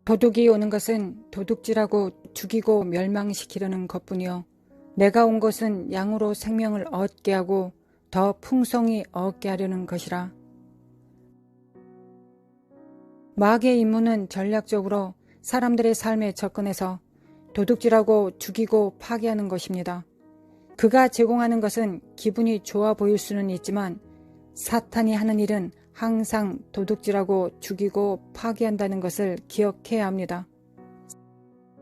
도둑이 오는 것은 도둑질하고 죽이고 멸망시키려는 것뿐이요 내가 온 것은 양으로 생명을 얻게 하고 더 풍성히 얻게 하려는 것이라. 마귀의 임무는 전략적으로 사람들의 삶에 접근해서 도둑질하고 죽이고 파괴하는 것입니다. 그가 제공하는 것은 기분이 좋아 보일 수는 있지만 사탄이 하는 일은 항상 도둑질하고 죽이고 파괴한다는 것을 기억해야 합니다.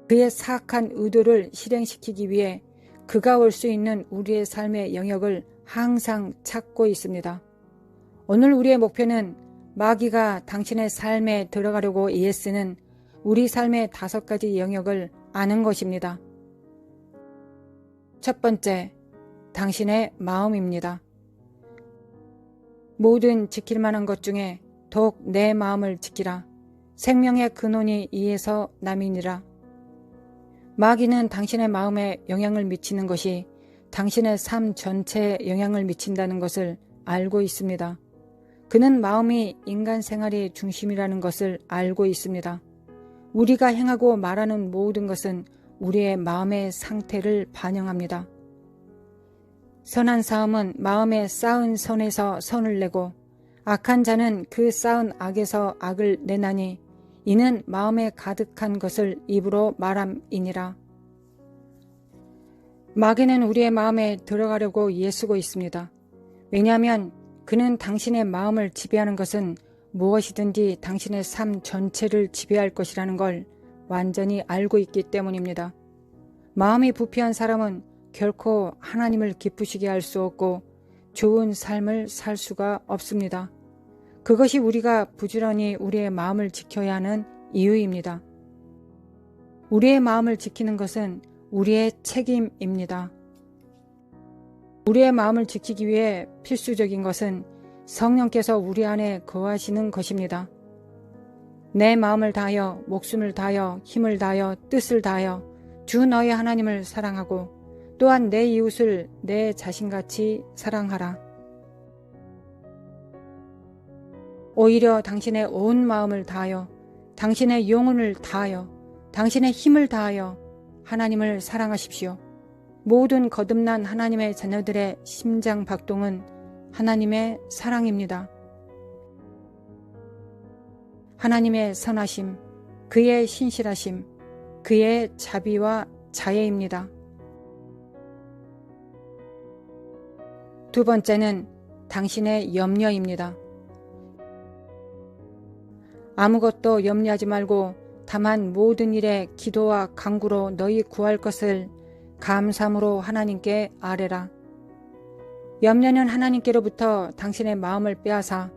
그의 사악한 의도를 실행시키기 위해 그가 올 수 있는 우리의 삶의 영역을 항상 찾고 있습니다. 오늘 우리의 목표는 마귀가 당신의 삶에 들어가려고 애쓰는 우리 삶의 5가지 영역을 아는 것입니다. 첫 번째, 당신의 마음입니다. 모든 지킬 만한 것 중에 더욱 내 마음을 지키라. 생명의 근원이 이에서 남이니라. 마귀는 당신의 마음에 영향을 미치는 것이 당신의 삶 전체에 영향을 미친다는 것을 알고 있습니다. 그는 마음이 인간 생활의 중심이라는 것을 알고 있습니다. 우리가 행하고 말하는 모든 것은 우리의 마음의 상태를 반영합니다. 선한 사람은 마음에 쌓은 선에서 선을 내고 악한 자는 그 쌓은 악에서 악을 내나니 이는 마음에 가득한 것을 입으로 말함이니라. 마귀는 우리의 마음에 들어가려고 애쓰고 있습니다. 왜냐하면 그는 당신의 마음을 지배하는 것은 무엇이든지 당신의 삶 전체를 지배할 것이라는 걸 완전히 알고 있기 때문입니다. 마음이 부패한 사람은 결코 하나님을 기쁘시게 할 수 없고 좋은 삶을 살 수가 없습니다. 그것이 우리가 부지런히 우리의 마음을 지켜야 하는 이유입니다. 우리의 마음을 지키는 것은 우리의 책임입니다. 우리의 마음을 지키기 위해 필수적인 것은 성령께서 우리 안에 거하시는 것입니다. 내 마음을 다하여 목숨을 다하여 힘을 다하여 뜻을 다하여 주 너의 하나님을 사랑하고 또한 내 이웃을 내 자신같이 사랑하라. 오히려 당신의 온 마음을 다하여 당신의 영혼을 다하여 당신의 힘을 다하여 하나님을 사랑하십시오. 모든 거듭난 하나님의 자녀들의 심장 박동은 하나님의 사랑입니다. 하나님의 선하심, 그의 신실하심, 그의 자비와 자애입니다. 두 번째는 당신의 염려입니다. 아무것도 염려하지 말고 다만 모든 일에 기도와 간구로 너희 구할 것을 감사함으로 하나님께 아뢰라. 염려는 하나님께로부터 당신의 마음을 빼앗아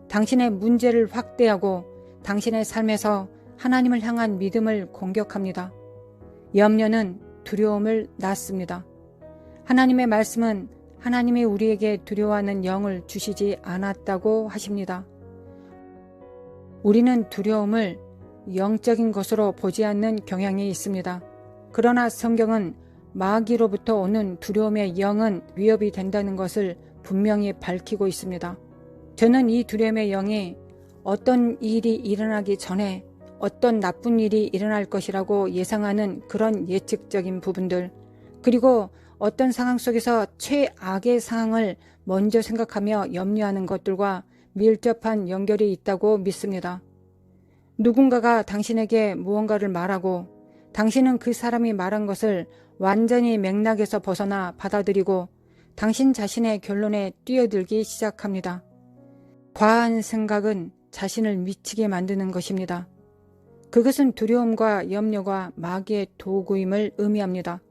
당신의 문제를 확대하고 당신의 삶에서 하나님을 향한 믿음을 공격합니다. 염려는 두려움을 낳습니다. 하나님의 말씀은 하나님이 우리에게 두려워하는 영을 주시지 않았다고 하십니다. 우리는 두려움을 영적인 것으로 보지 않는 경향이 있습니다. 그러나 성경은 마귀로부터 오는 두려움의 영은 위협이 된다는 것을 분명히 밝히고 있습니다. 저는 이 두려움의 영이 어떤 일이 일어나기 전에 어떤 나쁜 일이 일어날 것이라고 예상하는 그런 예측적인 부분들, 그리고 어떤 상황 속에서 최악의 상황을 먼저 생각하며 염려하는 것들과 밀접한 연결이 있다고 믿습니다. 누군가가 당신에게 무언가를 말하고 당신은 그 사람이 말한 것을 완전히 맥락에서 벗어나 받아들이고 당신 자신의 결론에 뛰어들기 시작합니다. 과한 생각은 자신을 미치게 만드는 것입니다. 그것은 두려움과 염려가 마귀의 도구임을 의미합니다.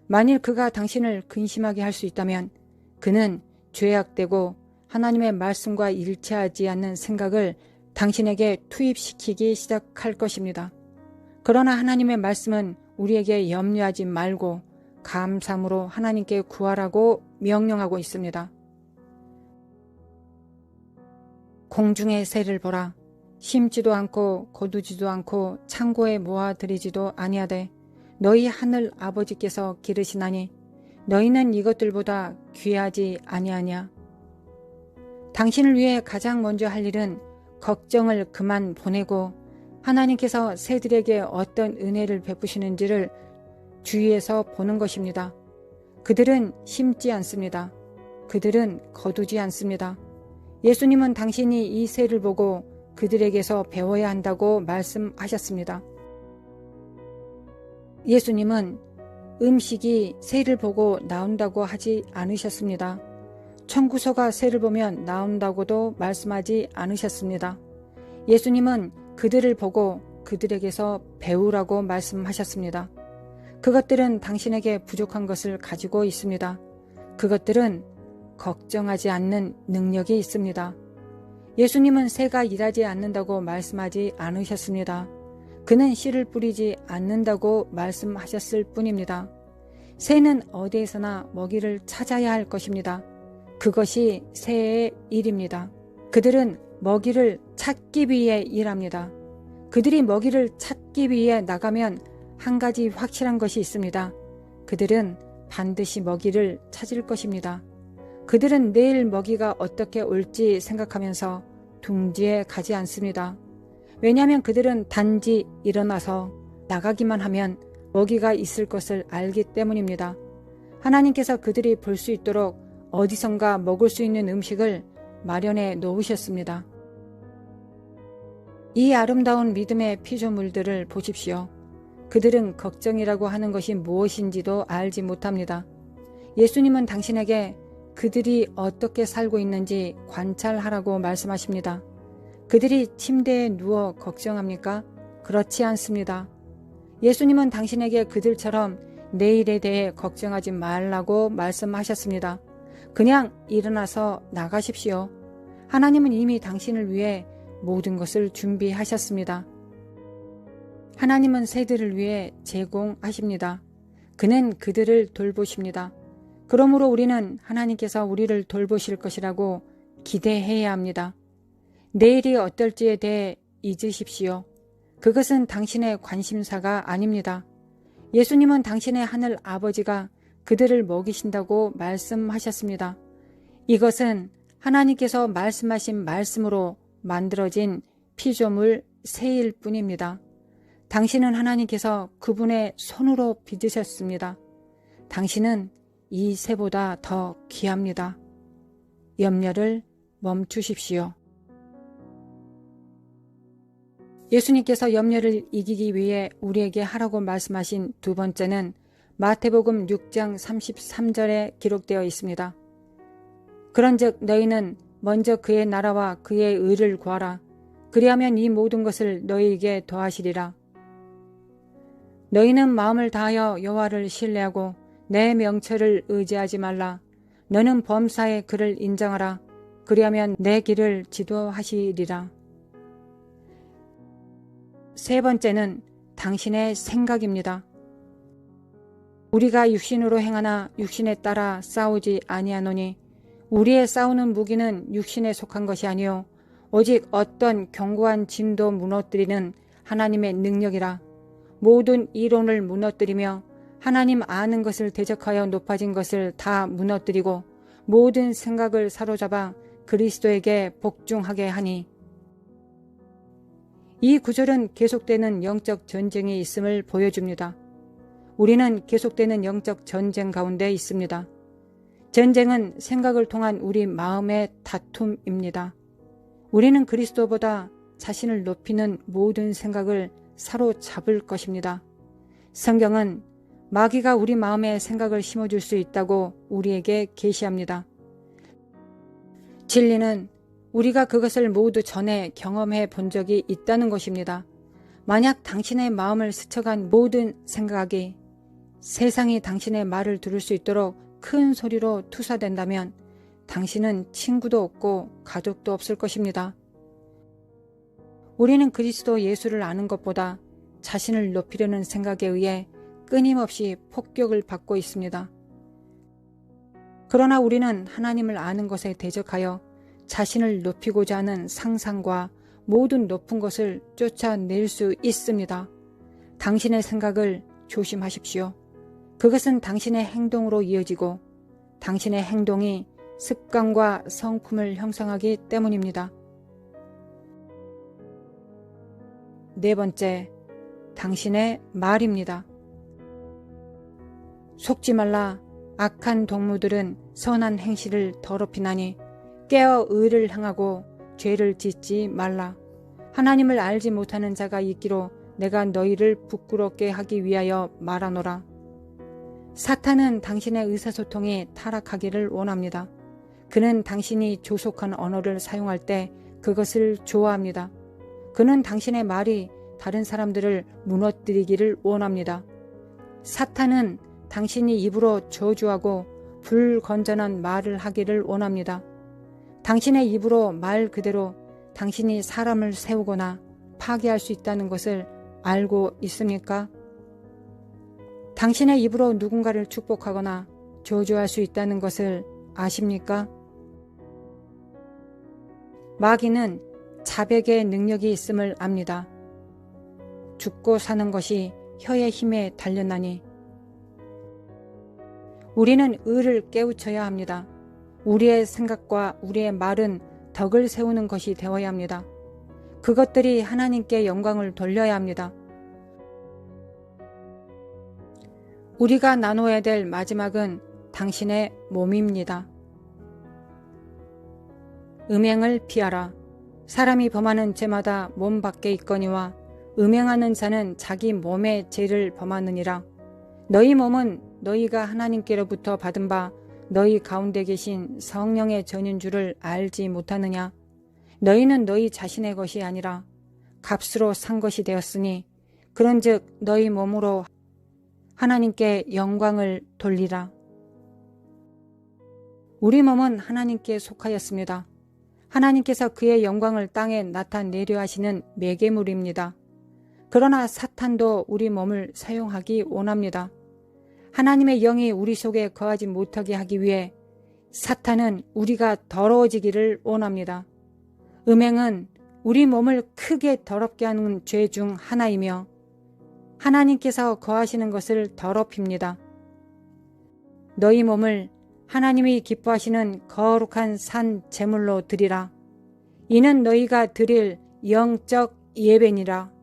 만일 그가 당신을 근심하게 할 수 있다면 그는 죄악되고 하나님의 말씀과 일치하지 않는 생각을 당신에게 투입시키기 시작할 것입니다. 그러나 하나님의 말씀은 우리에게 염려하지 말고 감사함으로 하나님께 구하라고 명령하고 있습니다. 공중의 새를 보라. 심지도 않고 거두지도 않고 창고에 모아들이지도 아니하되 너희 하늘 아버지께서 기르시나니 너희는 이것들보다 귀하지 아니하냐. 당신을 위해 가장 먼저 할 일은 걱정을 그만 보내고 하나님께서 새들에게 어떤 은혜를 베푸시는지를 주위에서 보는 것입니다. 그들은 심지 않습니다. 그들은 거두지 않습니다. 예수님은 당신이 이 새를 보고 그들에게서 배워야 한다고 말씀하셨습니다. 예수님은 음식이 새를 보고 나온다고 하지 않으셨습니다. 청구서가 새를 보면 나온다고도 말씀하지 않으셨습니다. 예수님은 그들을 보고 그들에게서 배우라고 말씀하셨습니다. 그것들은 당신에게 부족한 것을 가지고 있습니다. 그것들은 걱정하지 않는 능력이 있습니다. 예수님은 새가 일하지 않는다고 말씀하지 않으셨습니다. 그는 씨를 뿌리지 않는다고 말씀하셨을 뿐입니다. 새는 어디에서나 먹이를 찾아야 할 것입니다. 그것이 새의 일입니다. 그들은 먹이를 찾기 위해 일합니다. 그들이 먹이를 찾기 위해 나가면 한 가지 확실한 것이 있습니다. 그들은 반드시 먹이를 찾을 것입니다. 그들은 내일 먹이가 어떻게 올지 생각하면서 둥지에 가지 않습니다. 왜냐하면 그들은 단지 일어나서 나가기만 하면 먹이가 있을 것을 알기 때문입니다. 하나님께서 그들이 볼 수 있도록 어디선가 먹을 수 있는 음식을 마련해 놓으셨습니다. 이 아름다운 믿음의 피조물들을 보십시오. 그들은 걱정이라고 하는 것이 무엇인지도 알지 못합니다. 예수님은 당신에게 그들이 어떻게 살고 있는지 관찰하라고 말씀하십니다. 그들이 침대에 누워 걱정합니까? 그렇지 않습니다. 예수님은 당신에게 그들처럼 내일에 대해 걱정하지 말라고 말씀하셨습니다. 그냥 일어나서 나가십시오. 하나님은 이미 당신을 위해 모든 것을 준비하셨습니다. 하나님은 새들을 위해 제공하십니다. 그는 그들을 돌보십니다. 그러므로 우리는 하나님께서 우리를 돌보실 것이라고 기대해야 합니다. 내일이 어떨지에 대해 잊으십시오. 그것은 당신의 관심사가 아닙니다. 예수님은 당신의 하늘 아버지가 그들을 먹이신다고 말씀하셨습니다. 이것은 하나님께서 말씀하신 말씀으로 만들어진 피조물 새일 뿐입니다. 당신은 하나님께서 그분의 손으로 빚으셨습니다. 당신은 이 새보다 더 귀합니다. 염려를 멈추십시오. 예수님께서 염려를 이기기 위해 우리에게 하라고 말씀하신 두 번째는 마태복음 6장 33절에 기록되어 있습니다. 그런즉 너희는 먼저 그의 나라와 그의 의를 구하라. 그리하면 이 모든 것을 너희에게 더하시리라. 너희는 마음을 다하여 여호와를 신뢰하고 내 명철을 의지하지 말라. 너는 범사에 그를 인정하라. 그리하면 내 길을 지도하시리라. 세 번째는 당신의 생각입니다. 우리가 육신으로 행하나 육신에 따라 싸우지 아니하노니 우리의 싸우는 무기는 육신에 속한 것이 아니요 오직 어떤 견고한 진도 무너뜨리는 하나님의 능력이라. 모든 이론을 무너뜨리며 하나님 아는 것을 대적하여 높아진 것을 다 무너뜨리고 모든 생각을 사로잡아 그리스도에게 복종하게 하니. 이 구절은 계속되는 영적 전쟁이 있음을 보여줍니다. 우리는 계속되는 영적 전쟁 가운데 있습니다. 전쟁은 생각을 통한 우리 마음의 다툼입니다. 우리는 그리스도보다 자신을 높이는 모든 생각을 사로잡을 것입니다. 성경은 마귀가 우리 마음에 생각을 심어줄 수 있다고 우리에게 계시합니다. 진리는 우리가 그것을 모두 전에 경험해 본 적이 있다는 것입니다. 만약 당신의 마음을 스쳐간 모든 생각이 세상이 당신의 말을 들을 수 있도록 큰 소리로 투사된다면 당신은 친구도 없고 가족도 없을 것입니다. 우리는 그리스도 예수를 아는 것보다 자신을 높이려는 생각에 의해 끊임없이 폭격을 받고 있습니다. 그러나 우리는 하나님을 아는 것에 대적하여 자신을 높이고자 하는 상상과 모든 높은 것을 쫓아낼 수 있습니다. 당신의 생각을 조심하십시오. 그것은 당신의 행동으로 이어지고 당신의 행동이 습관과 성품을 형성하기 때문입니다. 네 번째, 당신의 말입니다. 속지 말라. 악한 동무들은 선한 행실을 더럽히나니 깨어 의를 행하고 죄를 짓지 말라. 하나님을 알지 못하는 자가 있기로 내가 너희를 부끄럽게 하기 위하여 말하노라. 사탄은 당신의 의사소통이 타락하기를 원합니다. 그는 당신이 조속한 언어를 사용할 때 그것을 좋아합니다. 그는 당신의 말이 다른 사람들을 무너뜨리기를 원합니다. 사탄은 당신이 입으로 저주하고 불건전한 말을 하기를 원합니다. 당신의 입으로 말 그대로 당신이 사람을 세우거나 파괴할 수 있다는 것을 알고 있습니까? 당신의 입으로 누군가를 축복하거나 저주할 수 있다는 것을 아십니까? 마귀는 자백의 능력이 있음을 압니다. 죽고 사는 것이 혀의 힘에 달렸나니 우리는 의를 깨우쳐야 합니다. 우리의 생각과 우리의 말은 덕을 세우는 것이 되어야 합니다. 그것들이 하나님께 영광을 돌려야 합니다. 우리가 나눠야 될 마지막은 당신의 몸입니다. 음행을 피하라. 사람이 범하는 죄마다 몸 밖에 있거니와 음행하는 자는 자기 몸의 죄를 범하느니라. 너희 몸은 너희가 하나님께로부터 받은 바 너희 가운데 계신 성령의 전인 줄을 알지 못하느냐. 너희는 너희 자신의 것이 아니라 값으로 산 것이 되었으니 그런즉 너희 몸으로 하나님께 영광을 돌리라. 우리 몸은 하나님께 속하였습니다. 하나님께서 그의 영광을 땅에 나타내려 하시는 매개물입니다. 그러나 사탄도 우리 몸을 사용하기 원합니다. 하나님의 영이 우리 속에 거하지 못하게 하기 위해 사탄은 우리가 더러워지기를 원합니다. 음행은 우리 몸을 크게 더럽게 하는 죄 중 하나이며 하나님께서 거하시는 것을 더럽힙니다. 너희 몸을 하나님이 기뻐하시는 거룩한 산 제물로 드리라. 이는 너희가 드릴 영적 예배니라.